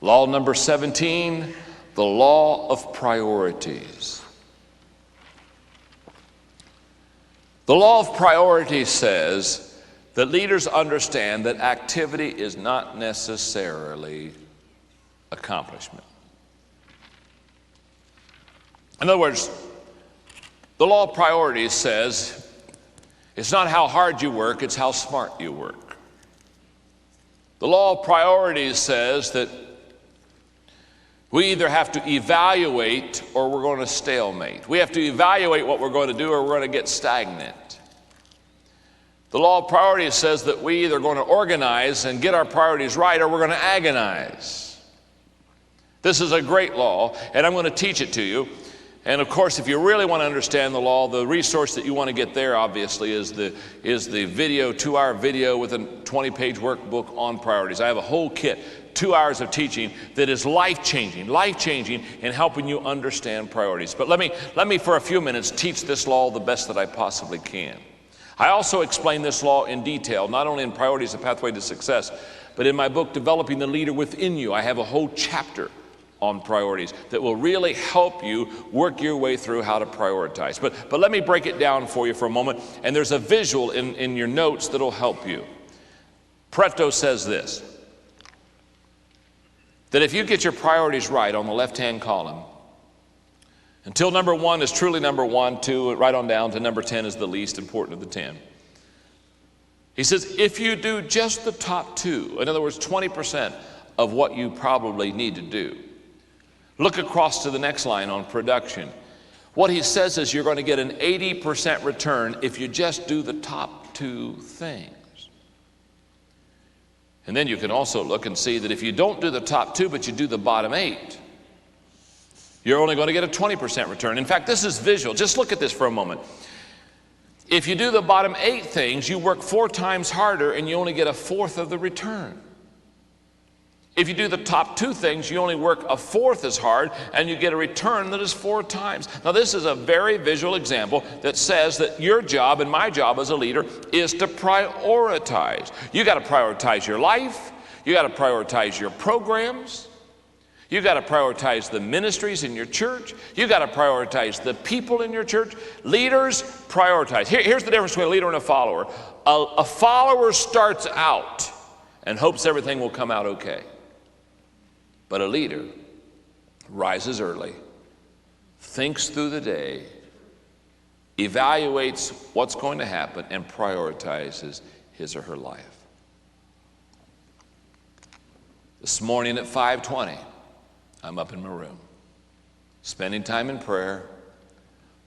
Law number 17, the law of priorities. The law of priorities says that leaders understand that activity is not necessarily accomplishment. In other words, the law of priorities says it's not how hard you work, it's how smart you work. The law of priorities says that we either have to evaluate or we're going to stalemate. We have to evaluate what we're going to do or we're going to get stagnant. The law of priorities says that we either going to organize and get our priorities right or we're going to agonize. This is a great law, and I'm going to teach it to you. And of course, if you really want to understand the law, the resource that you want to get there, obviously, is the video, 2-hour video with a 20-page workbook on priorities. I have a whole kit, 2 hours of teaching that is life-changing in helping you understand priorities. But let me for a few minutes teach this law the best that I possibly can. I also explain this law in detail, not only in Priorities, A Pathway to Success, but in my book, Developing the Leader Within You. I have a whole chapter on priorities that will really help you work your way through how to prioritize. But let me break it down for you for a moment, and there's a visual in your notes that'll help you. Pareto says this, that if you get your priorities right on the left-hand column, until number 1 is truly number 1, 2, right on down to number 10 is the least important of the 10. He says, if you do just the top 2, in other words, 20% of what you probably need to do, look across to the next line on production. What he says is you're going to get an 80% return if you just do the top 2 things. And then you can also look and see that if you don't do the top 2, but you do the bottom 8, you're only going to get a 20% return. In fact, this is visual. Just look at this for a moment. If you do the bottom 8 things, you work 4 times harder and you only get a fourth of the return. If you do the top 2 things, you only work a fourth as hard and you get a return that is 4 times. Now, this is a very visual example that says that your job and my job as a leader is to prioritize. You got to prioritize your life. You got to prioritize your programs. You got to prioritize the ministries in your church. You got to prioritize the people in your church. Leaders prioritize. Here's the difference between a leader and a follower. A follower starts out and hopes everything will come out okay. But a leader rises early, thinks through the day, evaluates what's going to happen, and prioritizes his or her life. This morning at 5:20, I'm up in my room, spending time in prayer,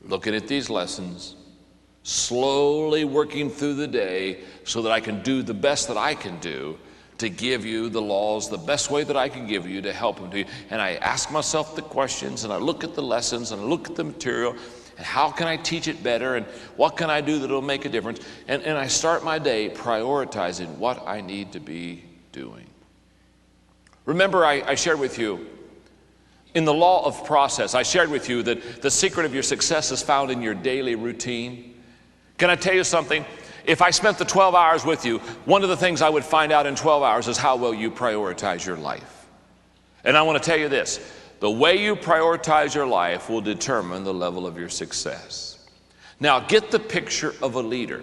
looking at these lessons, slowly working through the day so that I can do the best that I can do to give you the laws the best way that I can give you to help them to you. And I ask myself the questions, and I look at the lessons, and I look at the material, and how can I teach it better, and what can I do that will make a difference? And I start my day prioritizing what I need to be doing. Remember, I shared with you in the law of process, I shared with you that the secret of your success is found in your daily routine. Can I tell you something? If I spent the 12 hours with you, one of the things I would find out in 12 hours is how well you prioritize your life. And I want to tell you this, the way you prioritize your life will determine the level of your success. Now, get the picture of a leader.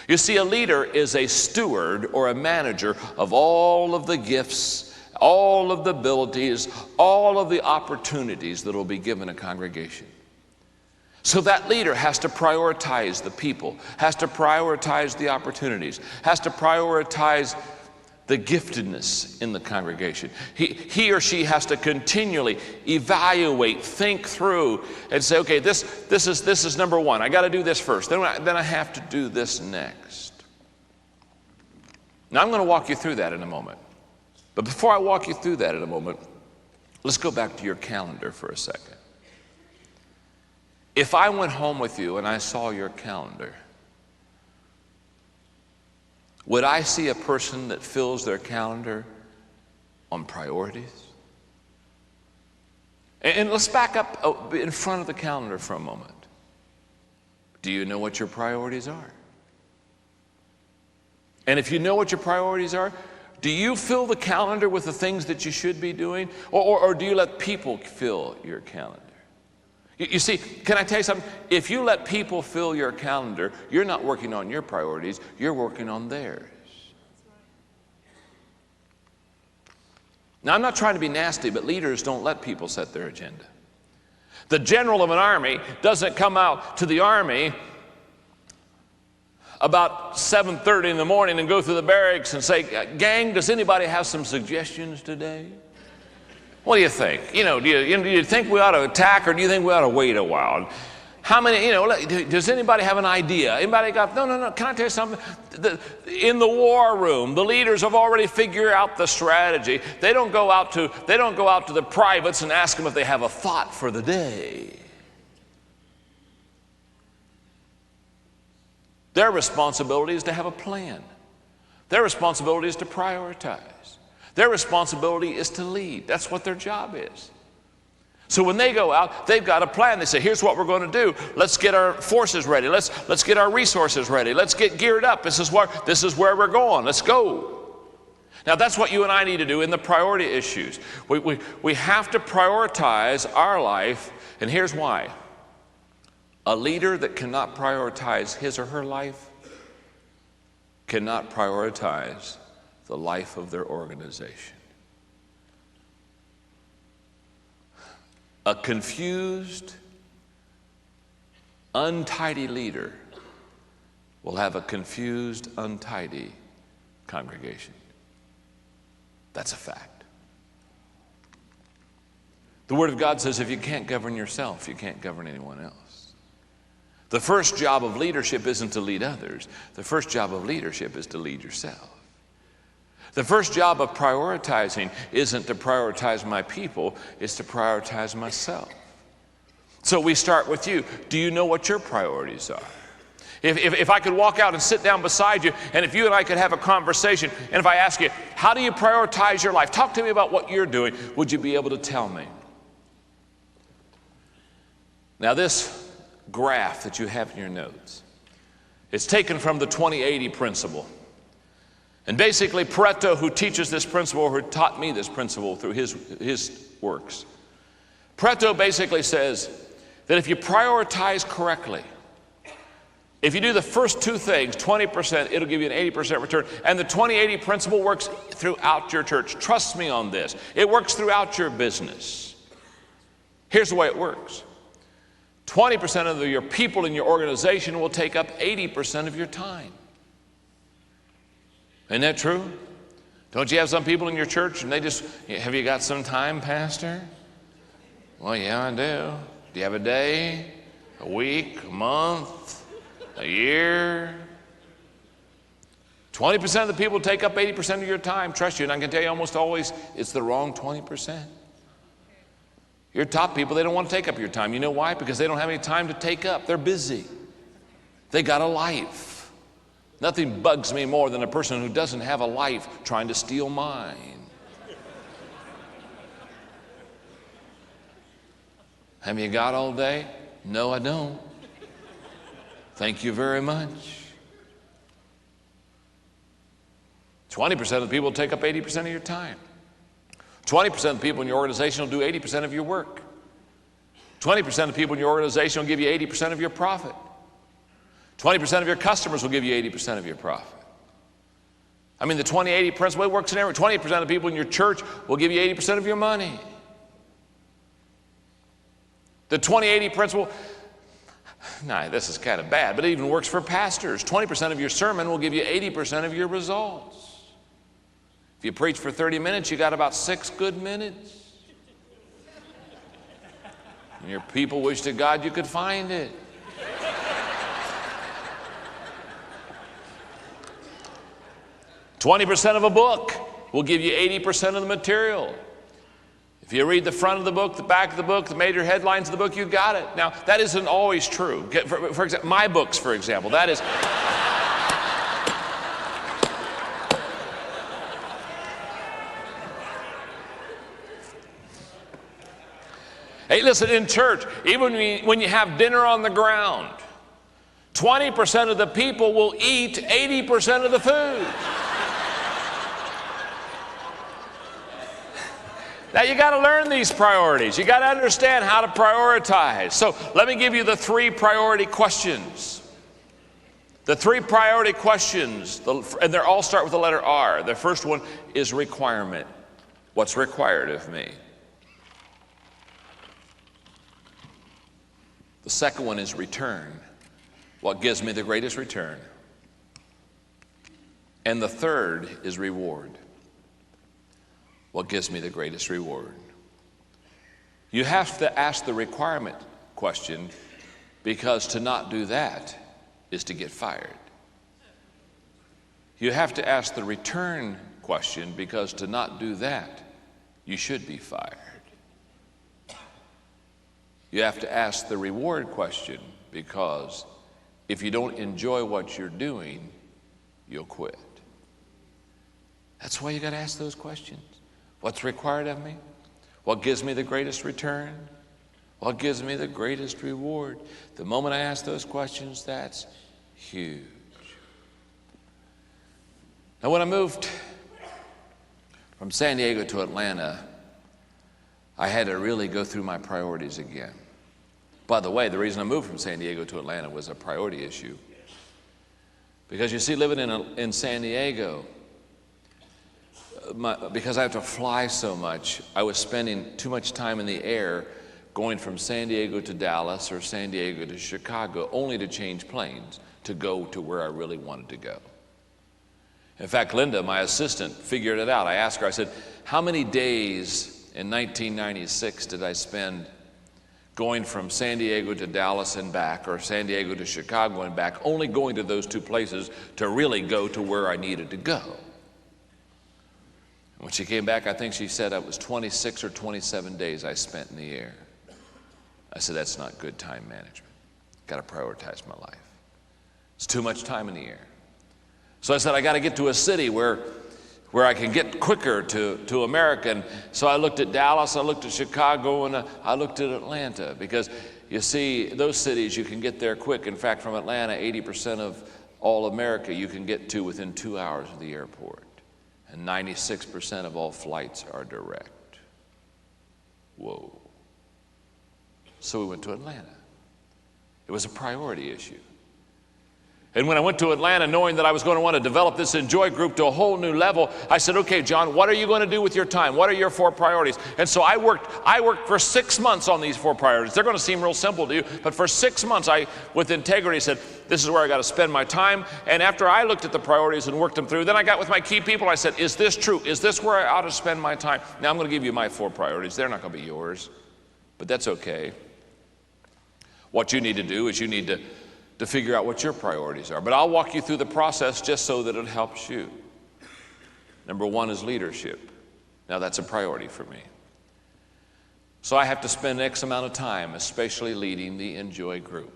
You see, a leader is a steward or a manager of all of the gifts, all of the abilities, all of the opportunities that will be given a congregation. So that leader has to prioritize the people, has to prioritize the opportunities, has to prioritize the giftedness in the congregation. He or she has to continually evaluate, think through, and say, okay, this is number 1. I got to do this first. Then I have to do this next. Now, I'm going to walk you through that in a moment. But before I walk you through that in a moment, let's go back to your calendar for a second. If I went home with you and I saw your calendar, would I see a person that fills their calendar on priorities? And let's back up in front of the calendar for a moment. Do you know what your priorities are? And if you know what your priorities are, Do you fill the calendar with the things that you should be doing? Or do you let people fill your calendar? You see, can I tell you something? If you let people fill your calendar, you're not working on your priorities, you're working on theirs. Now, I'm not trying to be nasty, but leaders don't let people set their agenda. The general of an army doesn't come out to the army about 7:30 in the morning and go through the barracks and say, gang, does anybody have some suggestions today? What do you think? Do you think we ought to attack, or do you think we ought to wait a while? How many, does anybody have an idea? Anybody got, no, can I tell you something? In the war room, the leaders have already figured out the strategy. They don't go out to the privates and ask them if they have a thought for the day. Their responsibility is to have a plan. Their responsibility is to prioritize. Their responsibility is to lead. That's what their job is. So when they go out, they've got a plan. They say, here's what we're going to do. Let's get our forces ready. Let's get our resources ready. Let's get geared up. This is where we're going. Let's go. Now that's what you and I need to do in the priority issues. We have to prioritize our life, and here's why. A leader that cannot prioritize his or her life cannot prioritize the life of their organization. A confused, untidy leader will have a confused, untidy congregation. That's a fact. The Word of God says if you can't govern yourself, you can't govern anyone else. The first job of leadership isn't to lead others. The first job of leadership is to lead yourself. The first job of prioritizing isn't to prioritize my people, it's to prioritize myself. So we start with you. Do you know what your priorities are? If I could walk out and sit down beside you, and if you and I could have a conversation, and if I ask you, how do you prioritize your life? Talk to me about what you're doing. Would you be able to tell me? Now this graph that you have in your notes, it's taken from the 20-80 principle. And basically, Pareto, who teaches this principle, or who taught me this principle through his works, Pareto basically says that if you prioritize correctly, if you do the first two things, 20%, it'll give you an 80% return. And the 20-80 principle works throughout your church. Trust me on this. It works throughout your business. Here's the way it works. 20% of your people in your organization will take up 80% of your time. Isn't that true? Don't you have some people in your church and they just, have you got some time, Pastor? Well, yeah, I do. Do you have a day, a week, a month, a year? 20% of the people take up 80% of your time. Trust you, and I can tell you almost always it's the wrong 20%. Your top people, they don't want to take up your time. You know why? Because they don't have any time to take up. They're busy. They got a life. Nothing bugs me more than a person who doesn't have a life trying to steal mine. Have you got all day? No, I don't. Thank you very much. 20% of the people take up 80% of your time. 20% of the people in your organization will do 80% of your work. 20% of the people in your organization will give you 80% of your profit. 20% of your customers will give you 80% of your profit. I mean, the 20-80 principle, it works in every. 20% of the people in your church will give you 80% of your money. The 20-80 principle, nah, this is kind of bad, but it even works for pastors. 20% of your sermon will give you 80% of your results. If you preach for 30 minutes, you got about 6 good minutes. And your people wish to God you could find it. 20% of a book will give you 80% of the material. If you read the front of the book, the back of the book, the major headlines of the book, you got it. Now, that isn't always true. For example, my books, for example, that is. Hey, listen, in church, even when you have dinner on the ground, 20% of the people will eat 80% of the food. Now you got to learn these priorities. You got to understand how to prioritize. So let me give you the 3 priority questions. The 3 priority questions, and they all start with the letter R. The first one is requirement. What's required of me? The second one is return. What gives me the greatest return? And the third is reward. What gives me the greatest reward? You have to ask the requirement question, because to not do that is to get fired. You have to ask the return question, because to not do that, you should be fired. You have to ask the reward question, because if you don't enjoy what you're doing, you'll quit. That's why you got to ask those questions. What's required of me? What gives me the greatest return? What gives me the greatest reward? The moment I ask those questions, that's huge. Now, when I moved from San Diego to Atlanta, I had to really go through my priorities again. By the way, the reason I moved from San Diego to Atlanta was a priority issue. Because you see, living in San Diego, because I have to fly so much, I was spending too much time in the air going from San Diego to Dallas or San Diego to Chicago, only to change planes to go to where I really wanted to go. In fact, Linda, my assistant, figured it out. I asked her, I said, how many days in 1996 did I spend going from San Diego to Dallas and back, or San Diego to Chicago and back, only going to those 2 places to really go to where I needed to go? When she came back, I think she said it was 26 or 27 days I spent in the air. I said, that's not good time management. Got to prioritize my life. It's too much time in the air. So I said, I got to get to a city where I can get quicker to America. And so I looked at Dallas, I looked at Chicago, and I looked at Atlanta, because you see, those cities you can get there quick. In fact, from Atlanta, 80% of all America you can get to within 2 hours of the airport. And 96% of all flights are direct. Whoa. So we went to Atlanta. It was a priority issue. And when I went to Atlanta, knowing that I was going to want to develop this Enjoy group to a whole new level, I said, okay, John, what are you going to do with your time? What are your 4 priorities? And so I worked for 6 months on these 4 priorities. They're going to seem real simple to you, but for 6 months, I, with integrity, said, this is where I got to spend my time. And after I looked at the priorities and worked them through, then I got with my key people. I said, is this true? Is this where I ought to spend my time? Now I'm going to give you my 4 priorities. They're not going to be yours, but that's okay. What you need to do is you need to figure out what your priorities are. But I'll walk you through the process just so that it helps you. Number 1 is leadership. Now that's a priority for me. So I have to spend X amount of time, especially leading the Enjoy group.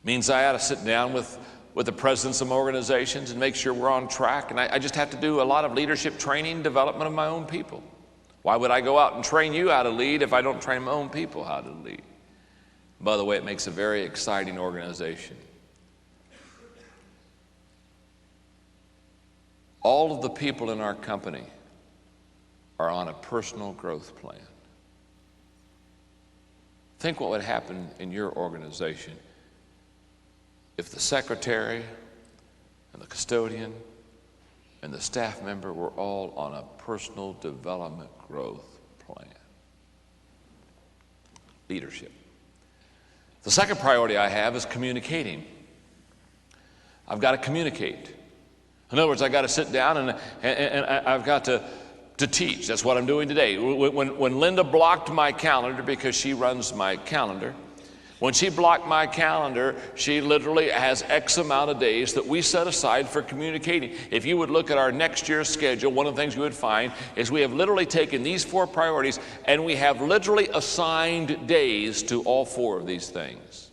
Means I ought to sit down with the presidents of organizations and make sure we're on track. And I just have to do a lot of leadership training, development of my own people. Why would I go out and train you how to lead if I don't train my own people how to lead? By the way, it makes a very exciting organization. All of the people in our company are on a personal growth plan. Think what would happen in your organization if the secretary and the custodian and the staff member were all on a personal development growth plan. Leadership. The second priority I have is communicating. I've got to communicate. In other words, I've got to sit down and I've got to teach. That's what I'm doing today. When Linda blocked my calendar, because she runs my calendar, when she blocked my calendar, she literally has X amount of days that we set aside for communicating. If you would look at our next year's schedule, one of the things you would find is we have literally taken these 4 priorities and we have literally assigned days to all 4 of these things.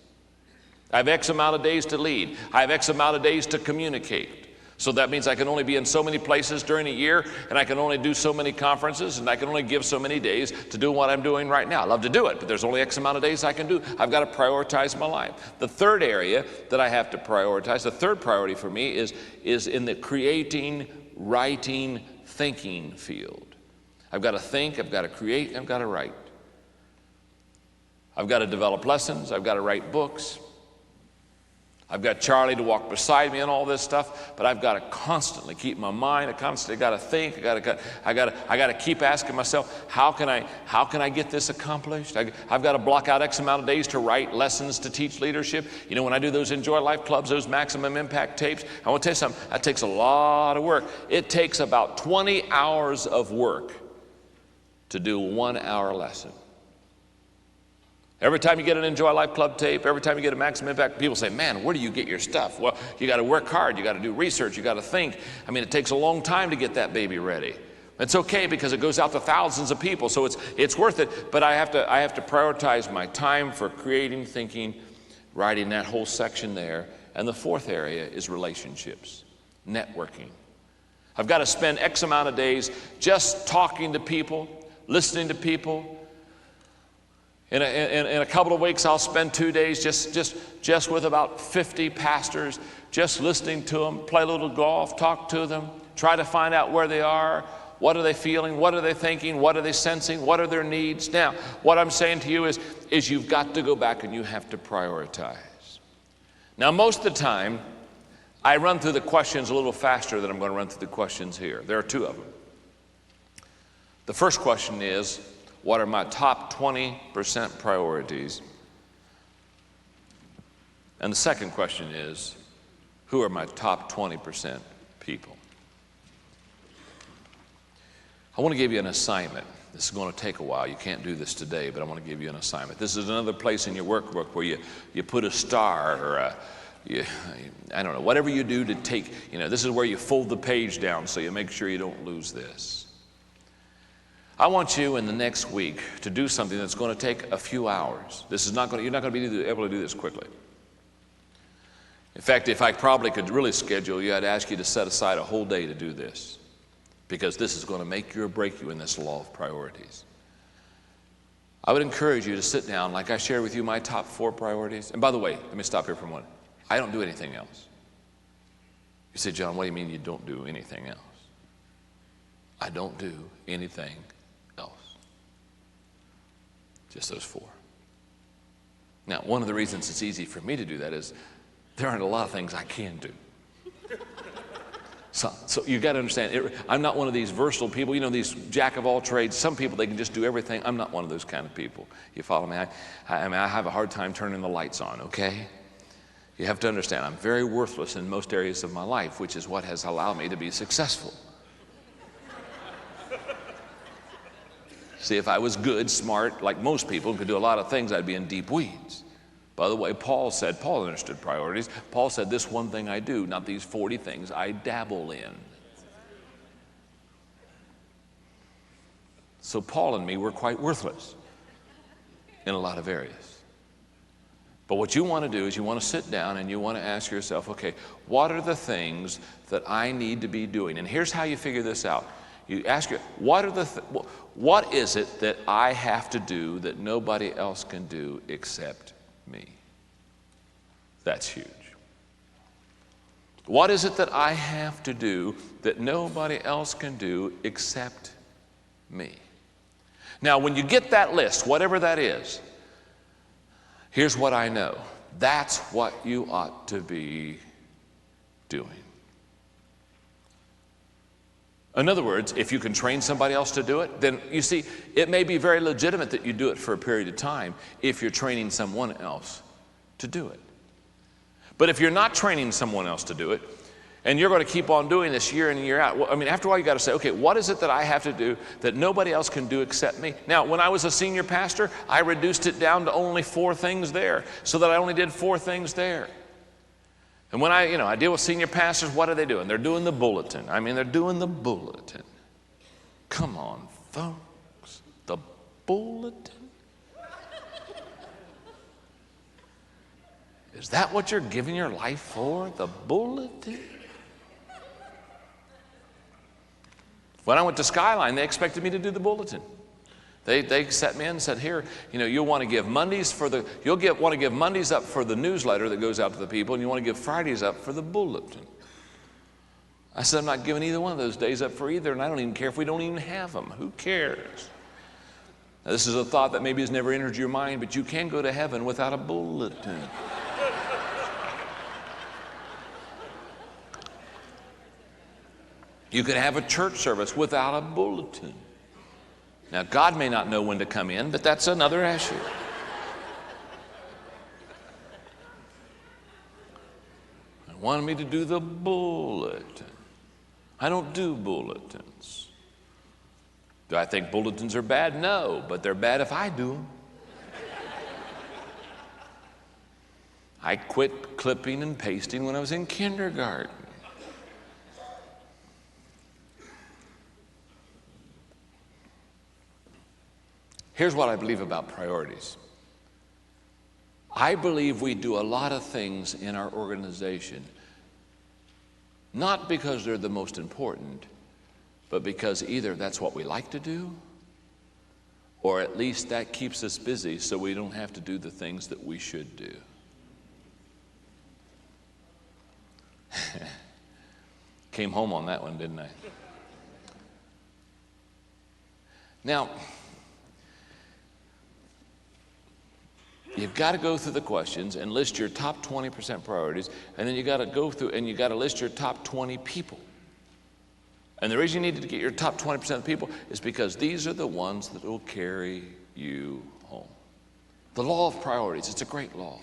I have X amount of days to lead. I have X amount of days to communicate. So that means I can only be in so many places during a year, and I can only do so many conferences, and I can only give so many days to do what I'm doing right now. I love to do it, but there's only X amount of days I can do. I've got to prioritize my life. The third area that I have to prioritize, the third priority for me is in the creating, writing, thinking field. I've got to think, I've got to create, I've got to write. I've got to develop lessons, I've got to write books. I've got Charlie to walk beside me and all this stuff, but I've got to constantly keep my mind. I constantly got to think. I got to keep asking myself, how can I get this accomplished? I've got to block out X amount of days to write lessons to teach leadership. You know, when I do those Enjoy Life clubs, those maximum impact tapes, I want to tell you something. That takes a lot of work. It takes about 20 hours of work to do a 1-hour lesson. Every time you get an Enjoy Life Club tape, every time you get a Maximum Impact, people say, man, where do you get your stuff? Well, you got to work hard. You got to do research. You got to think. I mean, it takes a long time to get that baby ready. It's okay because it goes out to thousands of people, so it's worth it. But I have to prioritize my time for creating, thinking, writing, that whole section there. And the fourth area is relationships, networking. I've got to spend X amount of days just talking to people, listening to people. In a couple of weeks, I'll spend 2 days just with about 50 pastors, just listening to them, play a little golf, talk to them, try to find out where they are, what are they feeling, what are they thinking, what are they sensing, what are their needs. Now, what I'm saying to you is you've got to go back and you have to prioritize. Now, most of the time, I run through the questions a little faster than I'm going to run through the questions here. There are 2 of them. The first question is, what are my top 20% priorities? And the second question is, who are my top 20% people? I want to give you an assignment. This is going to take a while. You can't do this today, but I want to give you an assignment. This is another place in your workbook where you put a star or I don't know, whatever you do to take, this is where you fold the page down so you make sure you don't lose this. I want you in the next week to do something that's going to take a few hours. You're not going to be able to do this quickly. In fact, if I probably could really schedule you, I'd ask you to set aside a whole day to do this, because this is going to make you or break you in this law of priorities. I would encourage you to sit down, like I shared with you my top 4 priorities. And by the way, let me stop here for a moment. I don't do anything else. You say, John, what do you mean you don't do anything else? I don't do anything else. Just those 4. Now, one of the reasons it's easy for me to do that is there aren't a lot of things I can do. So you've got to understand, I'm not one of these versatile people, these jack of all trades. Some people, they can just do everything. I'm not one of those kind of people. You follow me? I have a hard time turning the lights on, okay? You have to understand, I'm very worthless in most areas of my life, which is what has allowed me to be successful. See, if I was good, smart, like most people, could do a lot of things, I'd be in deep weeds. By the way, Paul understood priorities. Paul said, this one thing I do, not these 40 things I dabble in. So Paul and me were quite worthless in a lot of areas. But what you want to do is you want to sit down and you want to ask yourself, okay, what are the things that I need to be doing? And here's how you figure this out. You ask what is it that I have to do that nobody else can do except me? That's huge. What is it that I have to do that nobody else can do except me? Now, when you get that list, whatever that is, here's what I know. That's what you ought to be doing. In other words, if you can train somebody else to do it, then you see, it may be very legitimate that you do it for a period of time if you're training someone else to do it. But if you're not training someone else to do it, and you're going to keep on doing this year in and year out, well, I mean, after a while you got to say, okay, what is it that I have to do that nobody else can do except me? Now, when I was a senior pastor, I reduced it down to only 4 things there, so that I only did 4 things there. And when I deal with senior pastors, what are they doing? They're doing the bulletin. I mean, they're doing the bulletin. Come on, folks, the bulletin? Is that what you're giving your life for, the bulletin? When I went to Skyline, they expected me to do the bulletin. They set me in and said, here, you'll want to give Mondays want to give Mondays up for the newsletter that goes out to the people, and you want to give Fridays up for the bulletin. I said, I'm not giving either one of those days up for either, and I don't even care if we don't even have them. Who cares? Now, this is a thought that maybe has never entered your mind, but you can go to heaven without a bulletin. You could have a church service without a bulletin. Now, God may not know when to come in, but that's another issue. I wanted me to do the bulletin. I don't do bulletins. Do I think bulletins are bad? No, but they're bad if I do them. I quit clipping and pasting when I was in kindergarten. Here's what I believe about priorities. I believe we do a lot of things in our organization, not because they're the most important, but because either that's what we like to do, or at least that keeps us busy so we don't have to do the things that we should do. Came home on that one, didn't I? Now, you've got to go through the questions and list your top 20% priorities, and then you got to go through and you got to list your top 20 people. And the reason you need to get your top 20% of the people is because these are the ones that will carry you home. The law of priorities, it's a great law.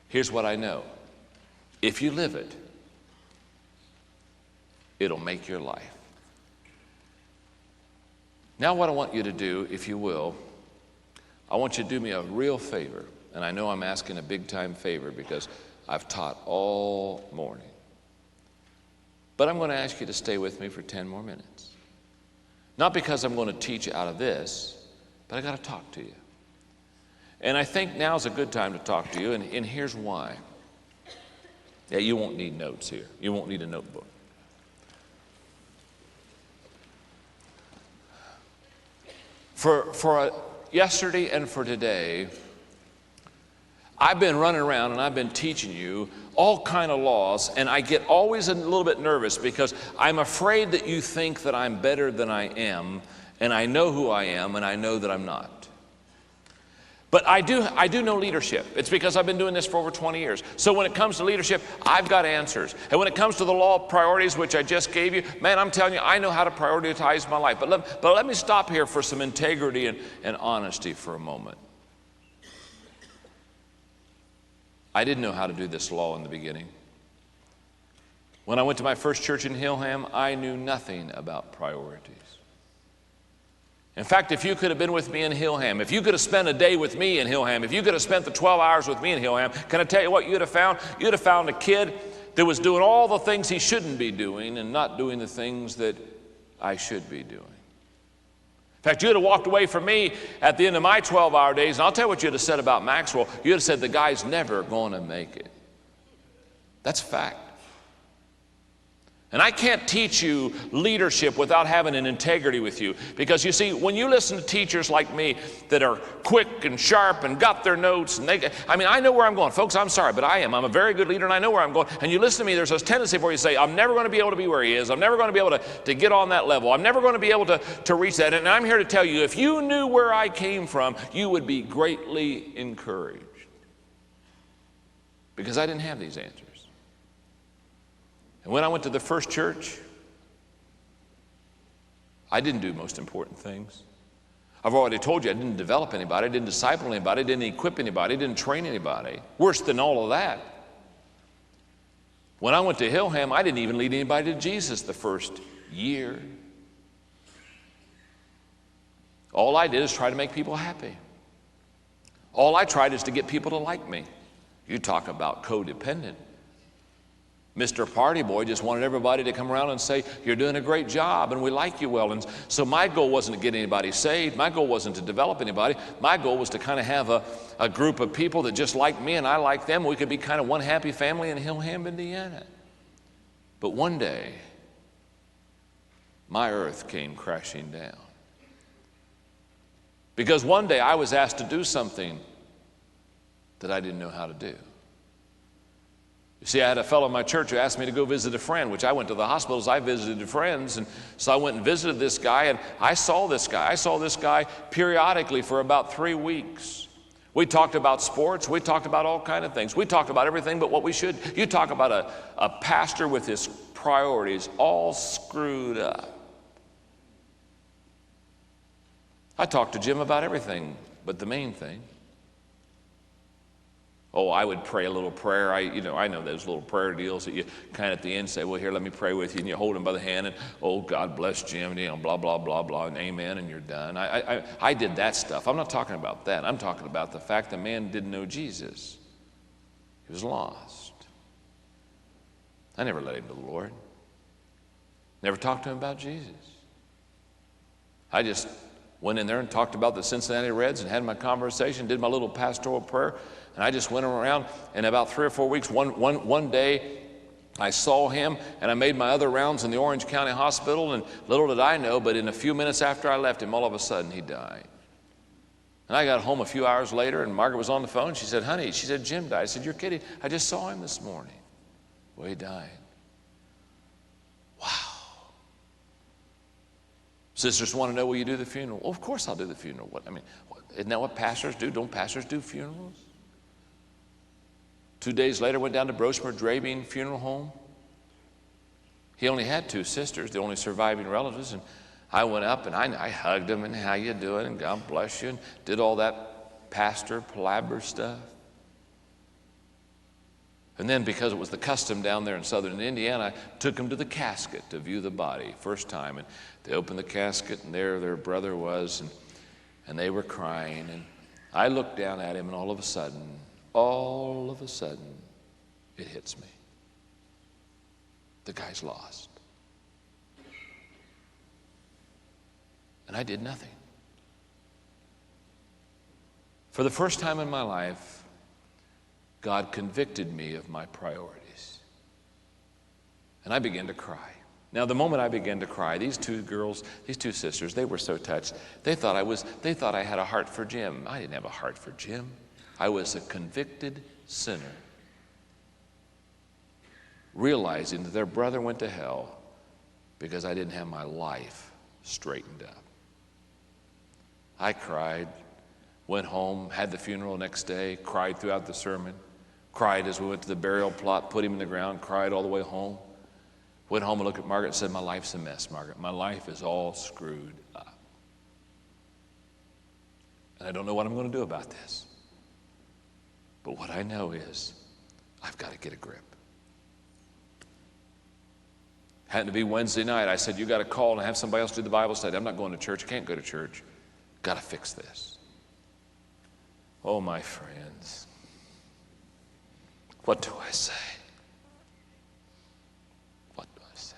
Here's what I know. If you live it, it'll make your life. Now what I want you to do, if you will, I want you to do me a real favor, and I know I'm asking a big-time favor because I've taught all morning. But I'm going to ask you to stay with me for 10 more minutes. Not because I'm going to teach out of this, but I got to talk to you. And I think now's a good time to talk to you, and here's why. Yeah, you won't need notes here. You won't need a notebook. For yesterday and for today, I've been running around and I've been teaching you all kind of laws, and I get always a little bit nervous because I'm afraid that you think that I'm better than I am, and I know who I am, and I know that I'm not. But I do know leadership. It's because I've been doing this for over 20 years. So when it comes to leadership, I've got answers. And when it comes to the law of priorities, which I just gave you, man, I'm telling you, I know how to prioritize my life. But let me stop here for some integrity and honesty for a moment. I didn't know how to do this law in the beginning. When I went to my first church in Hillham, I knew nothing about priorities. In fact, if you could have been with me in Hillham, if you could have spent a day with me in Hillham, if you could have spent the 12 hours with me in Hillham, can I tell you what you'd have found? You'd have found a kid that was doing all the things he shouldn't be doing and not doing the things that I should be doing. In fact, you'd have walked away from me at the end of my 12-hour days, and I'll tell you what you'd have said about Maxwell. You'd have said, the guy's never going to make it. That's fact. And I can't teach you leadership without having an integrity with you. Because you see, when you listen to teachers like me that are quick and sharp and got their notes, and I know where I'm going. Folks, I'm sorry, but I'm a very good leader and I know where I'm going. And you listen to me, there's this tendency for you to say, I'm never going to be able to be where he is. I'm never going to be able to get on that level. I'm never going to be able to reach that. And I'm here to tell you, if you knew where I came from, you would be greatly encouraged. Because I didn't have these answers. And when I went to the first church, I didn't do most important things. I've already told you I didn't develop anybody, I didn't disciple anybody, I didn't equip anybody, I didn't train anybody. Worse than all of that, when I went to Hillham, I didn't even lead anybody to Jesus the first year. All I did is try to make people happy. All I tried is to get people to like me. You talk about codependent. Mr. Party Boy just wanted everybody to come around and say, you're doing a great job and we like you well. And so my goal wasn't to get anybody saved. My goal wasn't to develop anybody. My goal was to kind of have a group of people that just like me and I like them. We could be kind of one happy family in Hillham, Indiana. But one day, my earth came crashing down. Because one day I was asked to do something that I didn't know how to do. You See, I had a fellow in my church who asked me to go visit a friend, which I went to the hospitals, I visited friends, and so I went and visited this guy, and I saw this guy. I saw this guy periodically for about 3 weeks. We talked about sports, we talked about all kinds of things. We talked about everything but what we should. You talk about a pastor with his priorities all screwed up. I talked to Jim about everything but the main thing. Oh, I would pray a little prayer. I know those little prayer deals that you kind of at the end say, well, here, let me pray with you. And you hold him by the hand and, oh, God bless Jim, blah, blah, blah, blah, and amen, and you're done. I did that stuff. I'm not talking about that. I'm talking about the fact the man didn't know Jesus. He was lost. I never led him to the Lord. Never talked to him about Jesus. I just went in there and talked about the Cincinnati Reds and had my conversation, did my little pastoral prayer, and I just went around, and about 3 or 4 weeks, one day, I saw him, and I made my other rounds in the Orange County Hospital, and little did I know, but in a few minutes after I left him, all of a sudden, he died. And I got home a few hours later, and Margaret was on the phone. She said, honey, she said, Jim died. I said, you're kidding. I just saw him this morning. Well, he died. Wow. Sisters want to know, will you do the funeral? Well, of course I'll do the funeral. Isn't that what pastors do? Don't pastors do funerals? 2 days later, went down to Brosmer Drabing Funeral Home. He only had 2 sisters, the only surviving relatives, and I went up and I hugged him, and how you doing, and God bless you, and did all that pastor palaver stuff. And then, because it was the custom down there in southern Indiana, I took him to the casket to view the body, first time, and they opened the casket, and there their brother was, and they were crying, and I looked down at him, and all of a sudden, it hits me. The guy's lost. And I did nothing. For the first time in my life, God convicted me of my priorities. And I began to cry. Now, the moment I began to cry, these 2 girls, these 2 sisters, they were so touched. They thought I had a heart for Jim. I didn't have a heart for Jim. I was a convicted sinner, realizing that their brother went to hell because I didn't have my life straightened up. I cried, went home, had the funeral next day, cried throughout the sermon, cried as we went to the burial plot, put him in the ground, cried all the way home. Went home and looked at Margaret and said, my life's a mess, Margaret. My life is all screwed up. And I don't know what I'm going to do about this. But what I know is I've got to get a grip. Happened to be Wednesday night. I said, you got to call and have somebody else do the Bible study. I'm not going to church. I can't go to church. Got to fix this. Oh, my friends. What do I say? What do I say?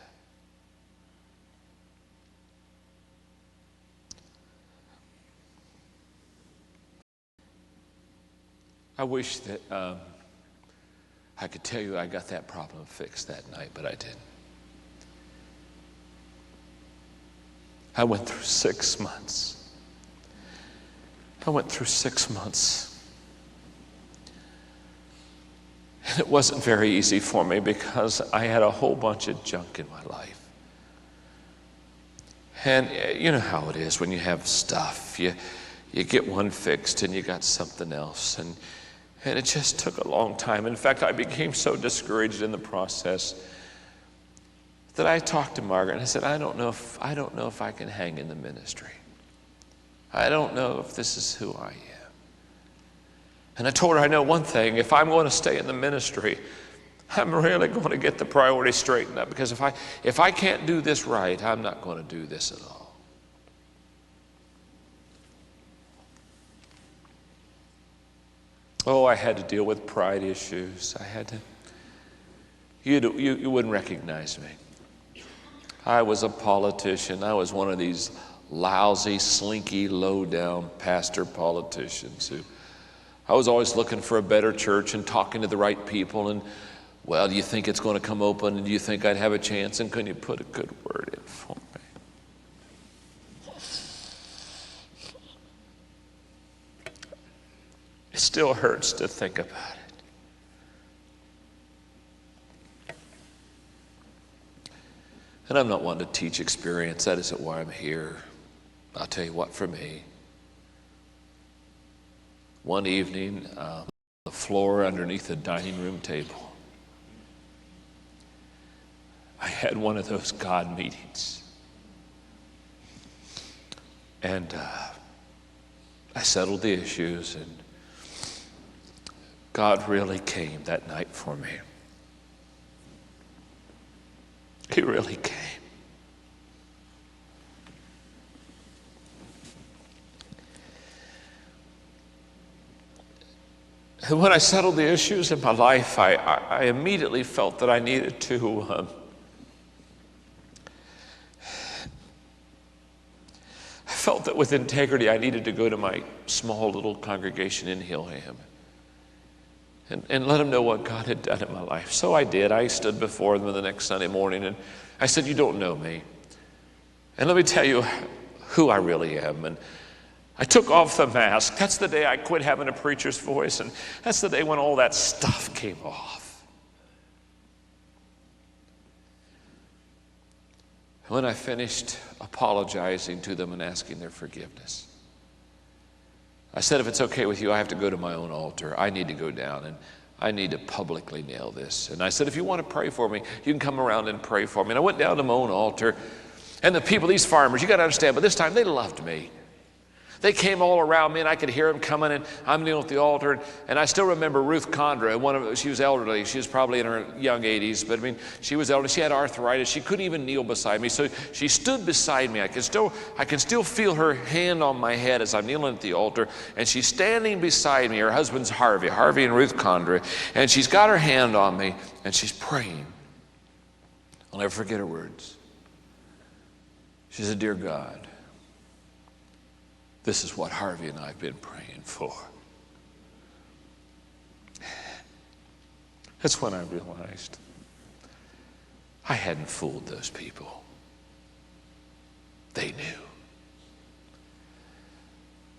I wish that I could tell you I got that problem fixed that night, but I didn't. I went through 6 months. I went through 6 months. And it wasn't very easy for me because I had a whole bunch of junk in my life. And you know how it is when you have stuff. You get one fixed and you got something else. And it just took a long time. In fact, I became so discouraged in the process that I talked to Margaret and I said, I don't know if I can hang in the ministry. I don't know if this is who I am. And I told her, I know one thing, if I'm going to stay in the ministry, I'm really going to get the priorities straightened up, because if I can't do this right, I'm not going to do this at all. Oh, I had to deal with pride issues. I had to, you wouldn't recognize me. I was a politician. I was one of these lousy, slinky, low-down pastor politicians who, I was always looking for a better church and talking to the right people, and, well, do you think it's going to come open, and do you think I'd have a chance, and can you put a good word in for me? It still hurts to think about it. And I'm not wanting to teach experience. That isn't why I'm here. I'll tell you what, for me, one evening, the floor underneath the dining room table, I had one of those God meetings. And I settled the issues, and God really came that night for me. He really came. And when I settled the issues in my life, I immediately felt that I needed to I felt that with integrity I needed to go to my small little congregation in Hillham and let them know what God had done in my life. So I did. I stood before them the next Sunday morning and I said, "You don't know me. And let me tell you who I really am." And I took off the mask. That's the day I quit having a preacher's voice, and that's the day when all that stuff came off. When I finished apologizing to them and asking their forgiveness, I said, "If it's okay with you, I have to go to my own altar. I need to go down and I need to publicly nail this." And I said, "If you want to pray for me, you can come around and pray for me." And I went down to my own altar, and the people, these farmers, you got to understand, but this time they loved me. They came all around me, and I could hear them coming, and I'm kneeling at the altar. And I still remember Ruth Condra. She was elderly. She was probably in her young 80s, but I mean, she was elderly. She had arthritis. She couldn't even kneel beside me, so she stood beside me. I can still feel her hand on my head as I'm kneeling at the altar, and she's standing beside me. Her husband's Harvey and Ruth Condra, and she's got her hand on me, and she's praying. I'll never forget her words. She said, "Dear God, this is what Harvey and I have been praying for." That's when I realized I hadn't fooled those people. They knew.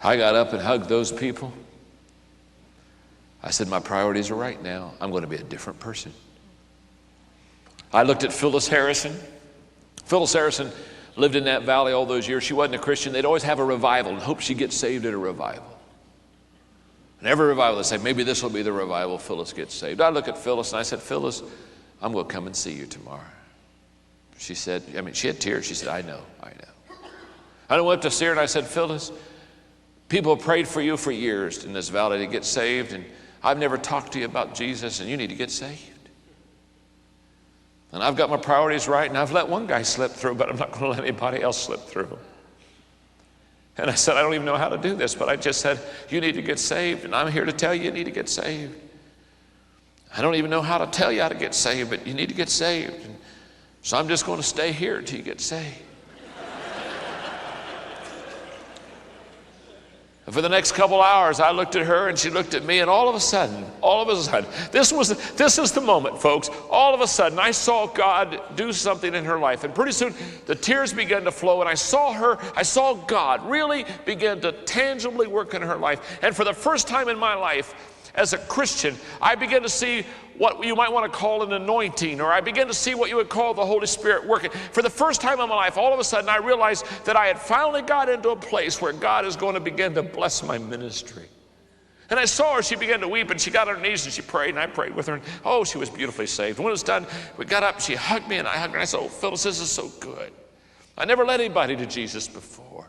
I got up and hugged those people. I said, "My priorities are right now. I'm going to be a different person." I looked at Phyllis Harrison. Phyllis Harrison lived in that valley all those years. She wasn't a Christian. They'd always have a revival and hope she'd get saved at a revival. And every revival they'd say, "Maybe this will be the revival Phyllis gets saved." I look at Phyllis and I said, "Phyllis, I'm going to come and see you tomorrow." She said, she had tears. She said, I know. I went up to see her and I said, "Phyllis, people have prayed for you for years in this valley to get saved, and I've never talked to you about Jesus, and you need to get saved. And I've got my priorities right, and I've let one guy slip through, but I'm not going to let anybody else slip through." And I said, "I don't even know how to do this, but I just said, you need to get saved, and I'm here to tell you you need to get saved. I don't even know how to tell you how to get saved, but you need to get saved. And so I'm just going to stay here until you get saved." And for the next couple hours, I looked at her and she looked at me, and all of a sudden, this is the moment, folks. All of a sudden, I saw God do something in her life, and pretty soon the tears began to flow, and I saw God really begin to tangibly work in her life. And for the first time in my life, as a Christian, I began to see what you might want to call an anointing, or I began to see what you would call the Holy Spirit working. For the first time in my life, all of a sudden I realized that I had finally got into a place where God is going to begin to bless my ministry. And I saw her, she began to weep, and she got on her knees and she prayed, and I prayed with her, and oh, she was beautifully saved. When it was done, we got up, she hugged me, and I hugged her, and I said, "Oh, Phyllis, this is so good. I never led anybody to Jesus before."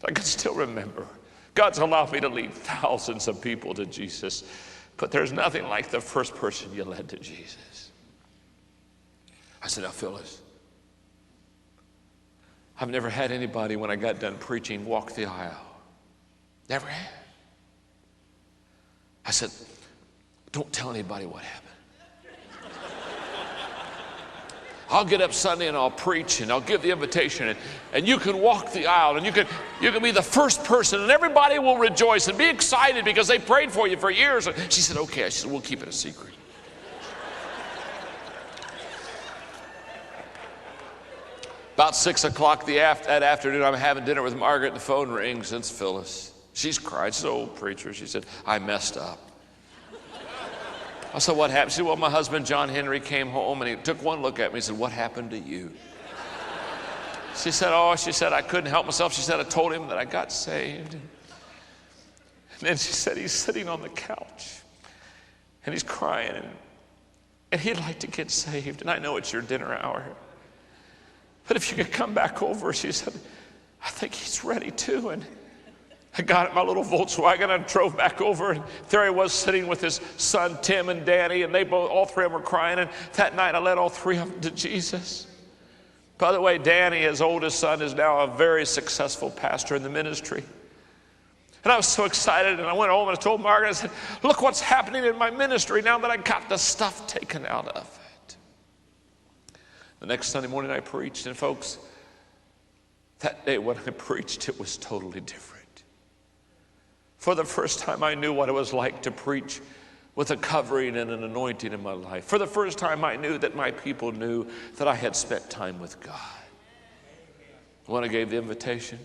I can still remember. God's allowed me to lead thousands of people to Jesus, but there's nothing like the first person you led to Jesus. I said, "Now, Phyllis, I've never had anybody, when I got done preaching, walk the aisle. Never had." I said, "Don't tell anybody what happened. I'll get up Sunday and I'll preach and I'll give the invitation, and you can walk the aisle, and you can be the first person, and everybody will rejoice and be excited because they prayed for you for years." And she said, "Okay." I said, "We'll keep it a secret." About 6 o'clock that afternoon, I'm having dinner with Margaret, and the phone rings, and it's Phyllis. She's crying. She's an old preacher. She said, "I messed up. I said, what happened? She said, well, my husband, John Henry, came home and he took one look at me and said, what happened to you? She said, I couldn't help myself. She said, I told him that I got saved. And then she said, he's sitting on the couch and he's crying and he'd like to get saved. And I know it's your dinner hour. But if you could come back over, she said, I think he's ready too. And I got in my little Volkswagen and drove back over, and there he was sitting with his son Tim and Danny, and all three of them were crying. And that night I led all three of them to Jesus. By the way, Danny, his oldest son, is now a very successful pastor in the ministry. And I was so excited, and I went home and I told Margaret, I said, look what's happening in my ministry now that I got the stuff taken out of it. The next Sunday morning I preached, and folks, that day when I preached, it was totally different. For the first time, I knew what it was like to preach with a covering and an anointing in my life. For the first time, I knew that my people knew that I had spent time with God. When I gave the invitation,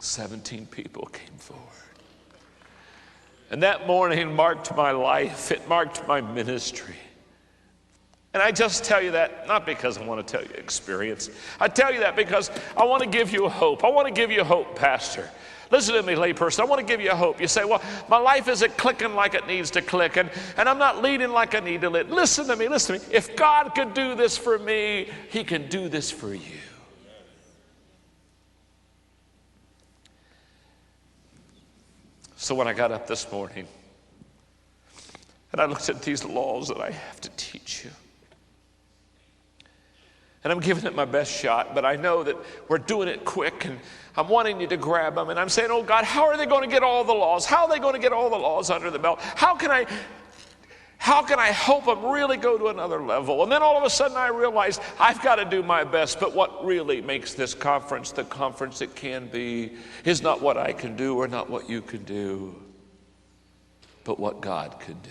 17 people came forward. And that morning marked my life. It marked my ministry. And I just tell you that, not because I want to tell you experience. I tell you that because I want to give you hope. I want to give you hope, Pastor. Listen to me, layperson. I want to give you hope. You say, well, my life isn't clicking like it needs to click, and I'm not leading like I need to lead. Listen to me, listen to me. If God could do this for me, he can do this for you. So when I got up this morning, and I looked at these laws that I have to teach you, and I'm giving it my best shot, but I know that we're doing it quick, and I'm wanting you to grab them. And I'm saying, oh God, how are they going to get all the laws? How are they going to get all the laws under the belt? How can I help them really go to another level? And then all of a sudden I realized I've got to do my best. But what really makes this conference the conference it can be is not what I can do or not what you can do, but what God can do.